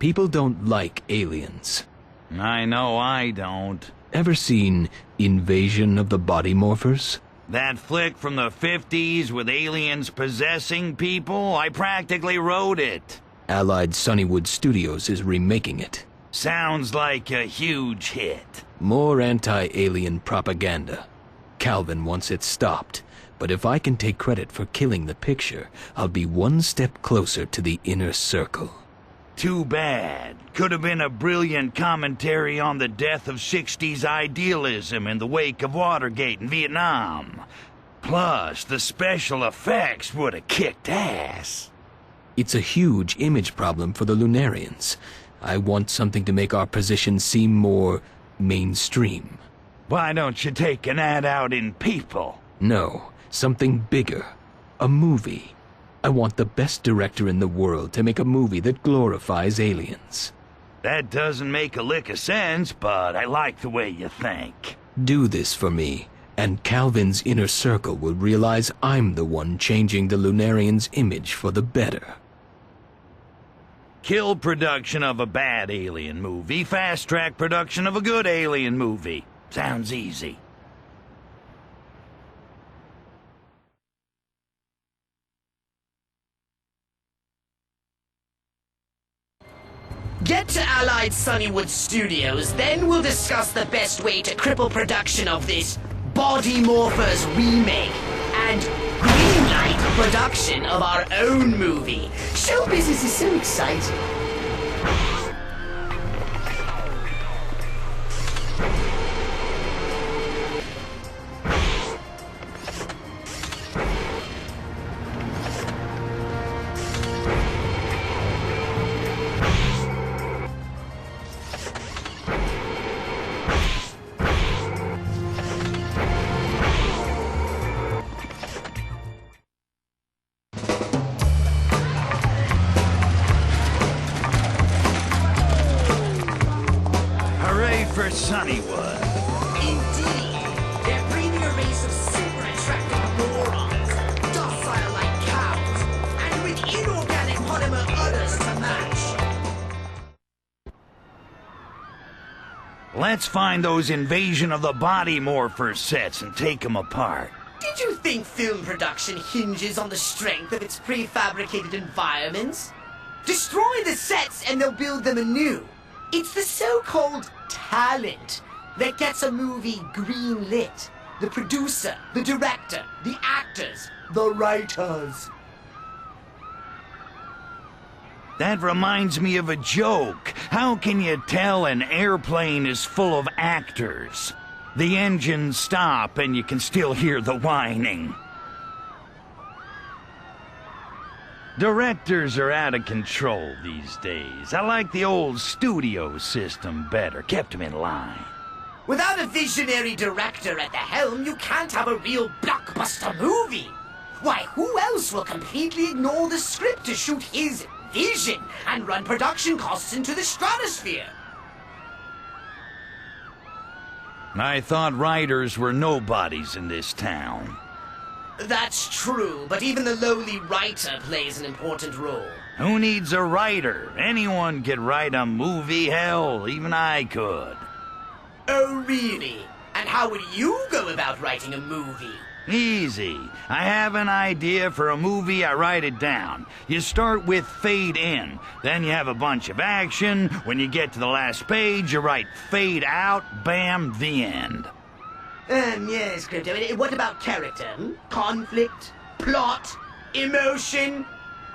People don't like aliens. I know I don't. Ever seen Invasion of the Body Morphers? That flick from the 50s with aliens possessing people, I practically wrote it. Allied Sunnywood Studios is remaking it. Sounds like a huge hit. More anti-alien propaganda. Calvin wants it stopped, but if I can take credit for killing the picture, I'll be one step closer to the inner circle. Too bad. Could have been a brilliant commentary on the death of 60s idealism in the wake of Watergate and Vietnam. Plus, the special effects would have kicked ass. It's a huge image problem for the Lunarians. I want something to make our position seem more mainstream. Why don't you take an ad out in People? No, something bigger. A movie. I want the best director in the world to make a movie that glorifies aliens. That doesn't make a lick of sense, but I like the way you think. Do this for me, and Calvin's inner circle will realize I'm the one changing the Lunarians' image for the better. Kill production of a bad alien movie, fast-track production of a good alien movie. Sounds easy. Get to Allied Sunnywood Studios, then we'll discuss the best way to cripple production of this Body Morphers remake and greenlight production of our own movie. Show business is so exciting. For Sunnywood. Indeed. Their premier race of super attractive morons, docile like cows, and with inorganic polymer udders to match. Let's find those Invasion of the Body Morphers sets and take them apart. Did you think film production hinges on the strength of its prefabricated environments? Destroy the sets and they'll build them anew. It's the so-called talent that gets a movie green-lit. The producer, the director, the actors, the writers. That reminds me of a joke. How can you tell an airplane is full of actors? The engines stop and you can still hear the whining. Directors are out of control these days. I like the old studio system better. Kept them in line. Without a visionary director at the helm, you can't have a real blockbuster movie. Why, who else will completely ignore the script to shoot his vision and run production costs into the stratosphere? I thought writers were nobodies in this town. That's true, but even the lowly writer plays an important role. Who needs a writer? Anyone could write a movie, hell, even I could. Oh, really? And how would you go about writing a movie? Easy. I have an idea for a movie, I write it down. You start with fade in, then you have a bunch of action. When you get to the last page, you write fade out, bam, the end. Yes, Crypto. What about character? Conflict? Plot? Emotion?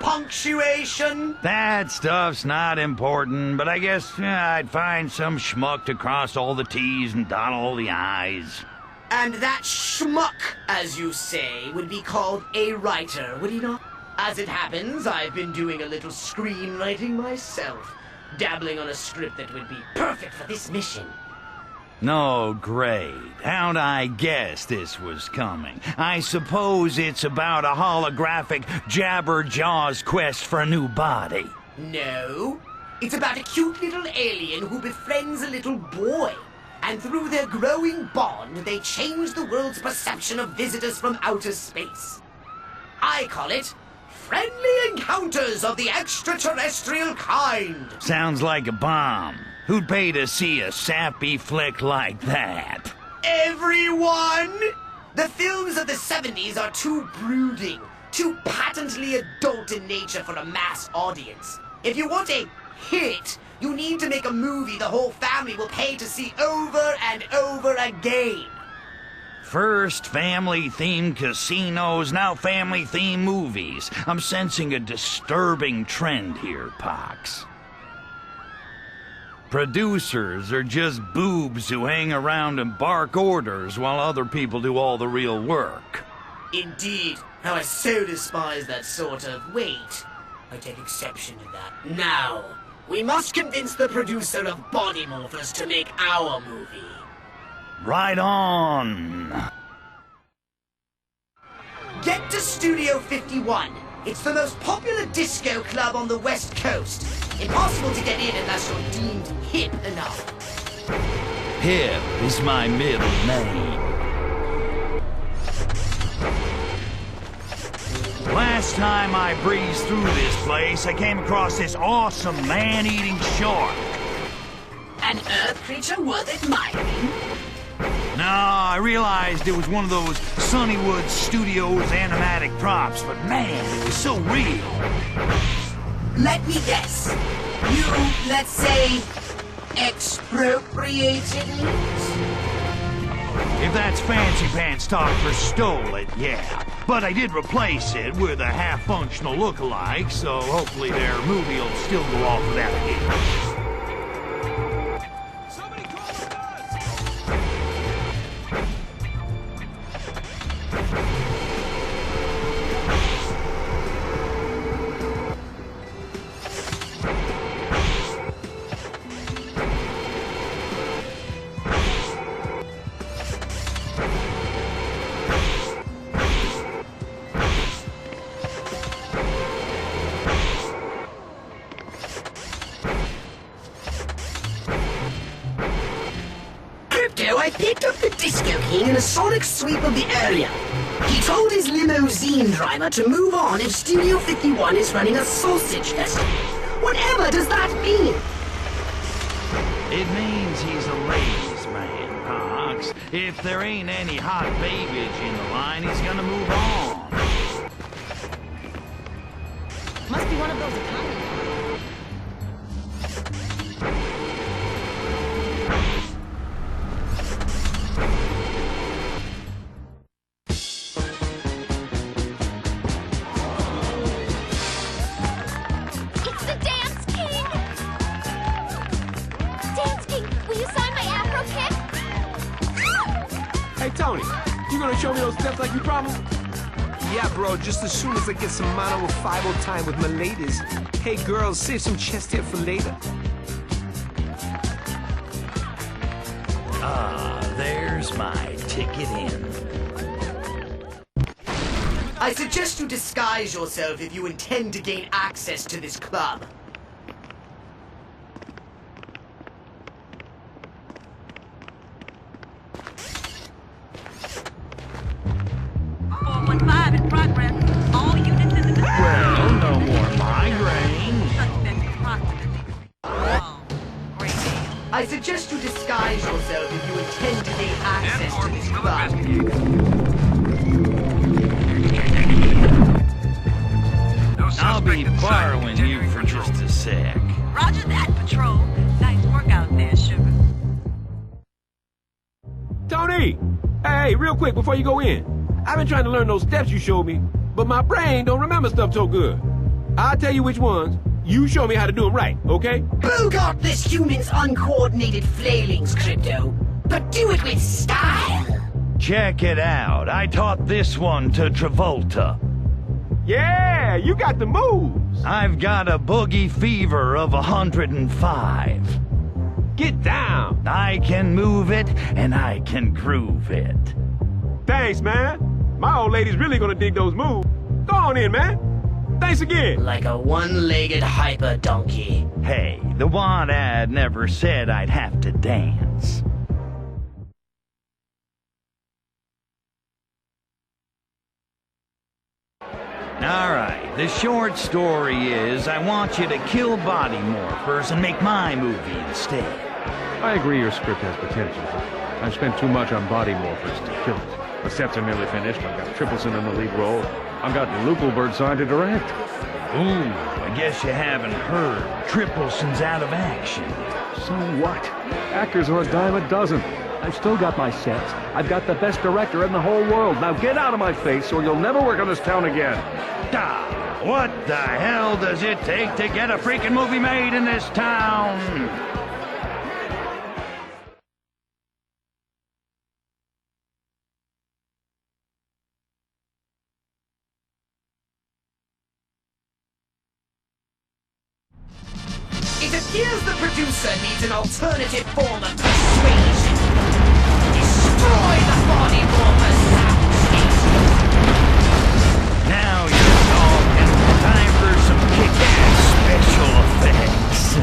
Punctuation? That stuff's not important, but I guess I'd find some schmuck to cross all the T's and dot all the I's. And that schmuck, as you say, would be called a writer, would he not? As it happens, I've been doing a little screenwriting myself, dabbling on a script that would be perfect for this mission. No, great. How'd I guess this was coming? I suppose it's about a holographic Jabberjaw's quest for a new body. No. It's about a cute little alien who befriends a little boy. And through their growing bond, they change the world's perception of visitors from outer space. I call it Friendly encounters of the extraterrestrial kind. Sounds like a bomb. Who'd pay to see a sappy flick like that? Everyone! The films of the 70s are too brooding, too patently adult in nature for a mass audience. If you want a hit, you need to make a movie the whole family will pay to see over and over again. First family-themed casinos, now family-themed movies. I'm sensing a disturbing trend here, Pox. Producers are just boobs who hang around and bark orders while other people do all the real work. Indeed. How I so despise that sort of... Wait. I take exception to that. Now, we must convince the producer of Body Morphers to make our movie. Right on. Get to Studio 51. It's the most popular disco club on the West Coast. Impossible to get in unless you're deemed hip enough. Hip is my middle name. Last time I breezed through this place, I came across this awesome man-eating shark. An earth creature worth admiring? No, I realized it was one of those Sunnywood Studios animatic props, but man, it was so real. Let me guess. You, let's say, expropriated it? If that's fancy pants talk for stole it, yeah. But I did replace it with a half-functional look-alike, so hopefully their movie will still go off without a hitch. I picked up the Disco King in a sonic sweep of the area. He told his limousine driver to move on if Studio 51 is running a sausage festival. Whatever does that mean? It means he's a ladies' man, Pox. If there ain't any hot babiage in the line, he's gonna move on. Must be one of those economy. Hey, Tony, you gonna show me those steps like you promised? Yeah, bro, just as soon as I get some mano with 5 time with my ladies. Hey, girls, save some chest hair for later. Ah, there's my ticket in. I suggest you disguise yourself if you intend to gain access to this club. In progress. All units in the Well, no more migraine. Oh, great deal. I suggest you disguise yourself if you intend to gain access to this club. I'll be borrowing you for just a sec. Roger that, Patrol. Nice work out there, sugar. Tony! Hey, real quick before you go in. I've been trying to learn those steps you showed me, but my brain don't remember stuff so good. I'll tell you which ones. You show me how to do them right, okay? Bogart this human's uncoordinated flailings, Crypto. But do it with style. Check it out. I taught this one to Travolta. Yeah, you got the moves. I've got a boogie fever of 105. Get down. I can move it, and I can groove it. Thanks, man. My old lady's really gonna dig those moves. Go on in, man. Thanks again. Like a one-legged hyper donkey. Hey, the want ad never said I'd have to dance. Alright, the short story is I want you to kill body morphers and make my movie instead. I agree your script has potential, but I've spent too much on body morphers to kill it. The sets are nearly finished. I've got Tripleson in the lead role. I've got Lupelbird signed to direct. Ooh, I guess you haven't heard. Tripleson's out of action. So what? Actors are a dime a dozen. I've still got my sets. I've got the best director in the whole world. Now get out of my face or you'll never work on this town again. Ah, what the hell does it take to get a freaking movie made in this town? It appears the producer needs an alternative form of persuasion. Destroy the body morphers, Now you're talking. Time for some kick-ass special effects.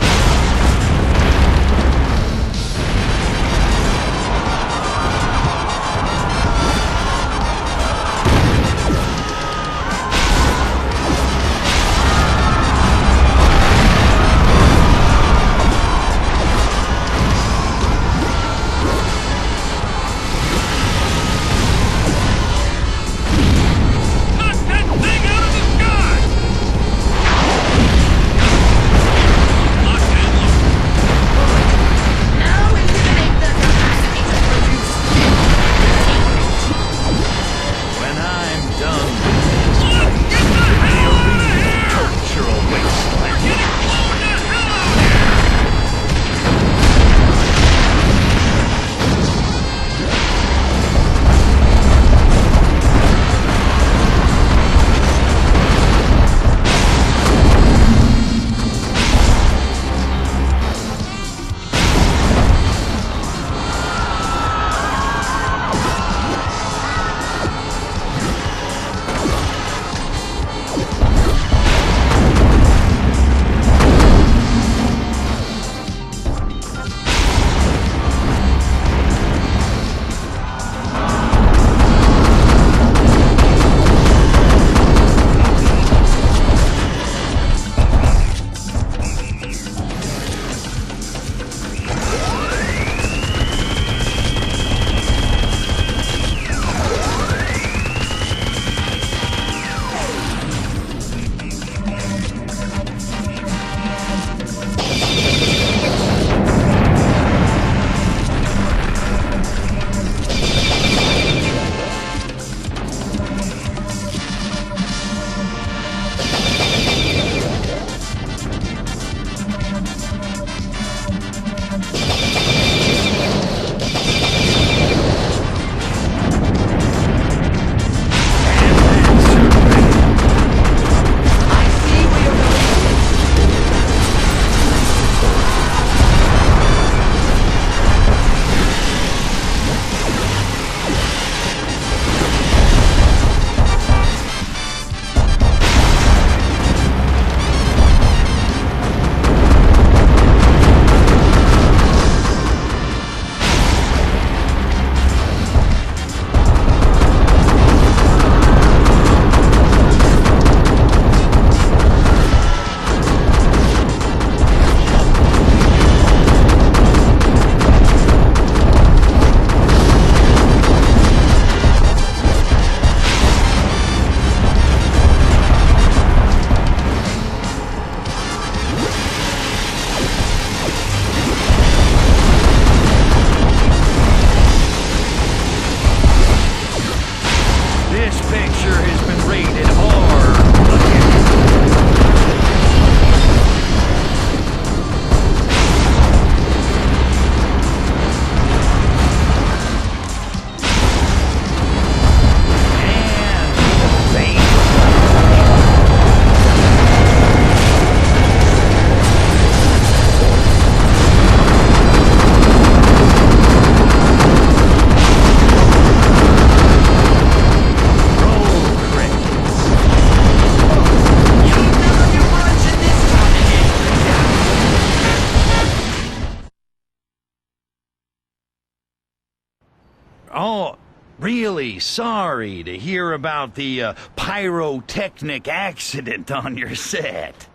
Really sorry to hear about the pyrotechnic accident on your set.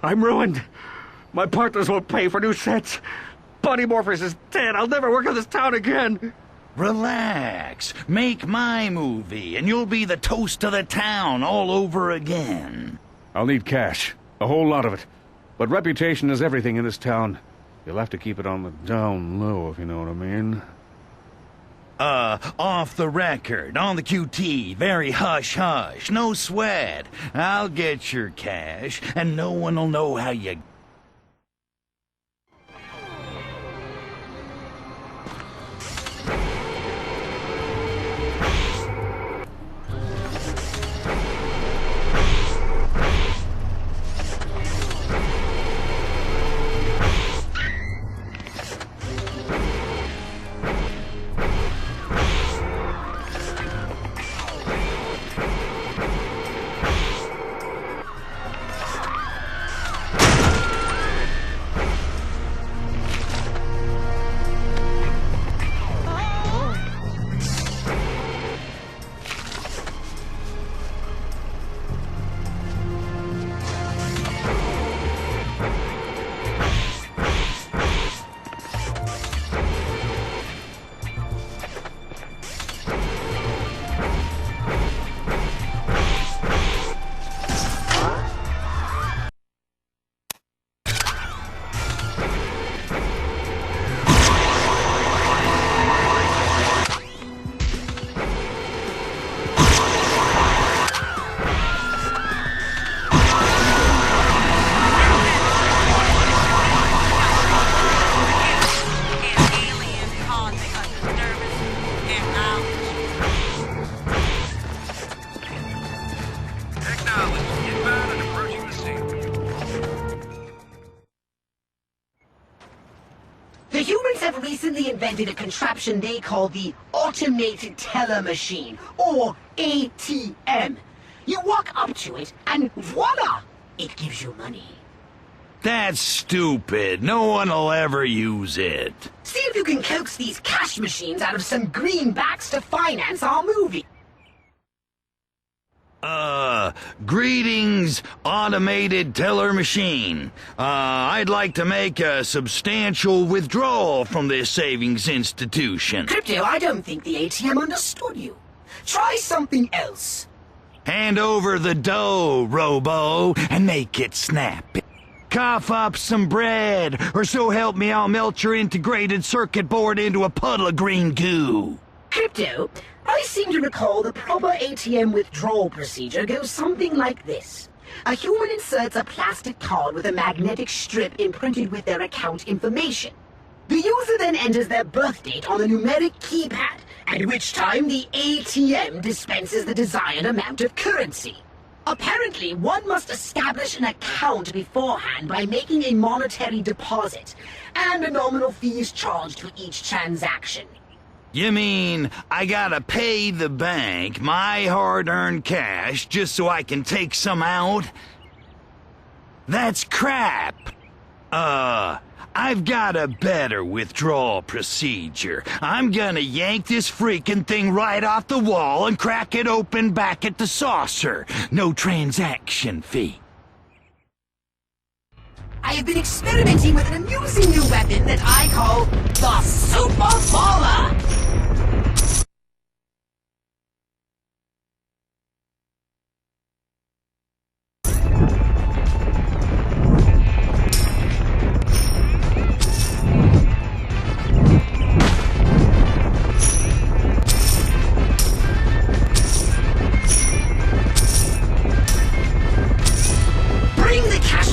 I'm ruined. My partners won't pay for new sets. Buddy Morpheus is dead. I'll never work in this town again. Relax. Make my movie, and you'll be the toast of the town all over again. I'll need cash. A whole lot of it. But reputation is everything in this town. You'll have to keep it on the down low, if you know what I mean. Off the record, on the QT, very hush-hush, no sweat. I'll get your cash, and no one will know how you... The humans have recently invented a contraption they call the Automated Teller Machine, or ATM. You walk up to it, and voila! It gives you money. That's stupid. No one will ever use it. See if you can coax these cash machines out of some greenbacks to finance our movie. Greetings, automated teller machine. I'd like to make a substantial withdrawal from this savings institution. Crypto, I don't think the ATM understood you. Try something else. Hand over the dough, Robo, and make it snappy. Cough up some bread, or so help me I'll melt your integrated circuit board into a puddle of green goo. Crypto, I seem to recall the proper ATM withdrawal procedure goes something like this. A human inserts a plastic card with a magnetic strip imprinted with their account information. The user then enters their birth date on the numeric keypad, at which time the ATM dispenses the desired amount of currency. Apparently, one must establish an account beforehand by making a monetary deposit, and a nominal fee is charged for each transaction. You mean I gotta pay the bank my hard-earned cash just so I can take some out? That's crap. I've got a better withdrawal procedure. I'm gonna yank this freaking thing right off the wall and crack it open back at the saucer. No transaction fee. I have been experimenting with an amusing new weapon that I call the Super Baller!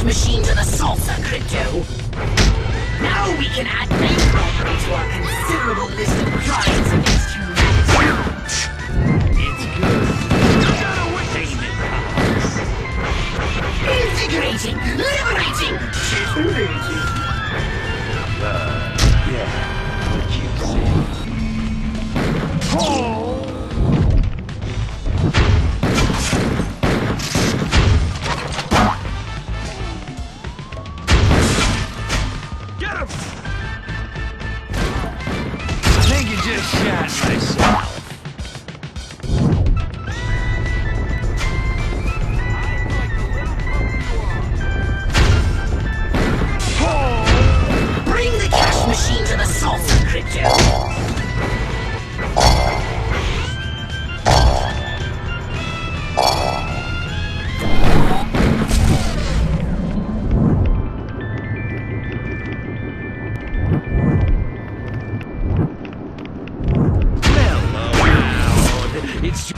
Machine to the salsa, Crypto. Now we can add bank robbery to our considerable list of crimes.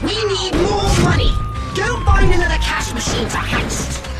We need more money! Go find another cash machine to heist!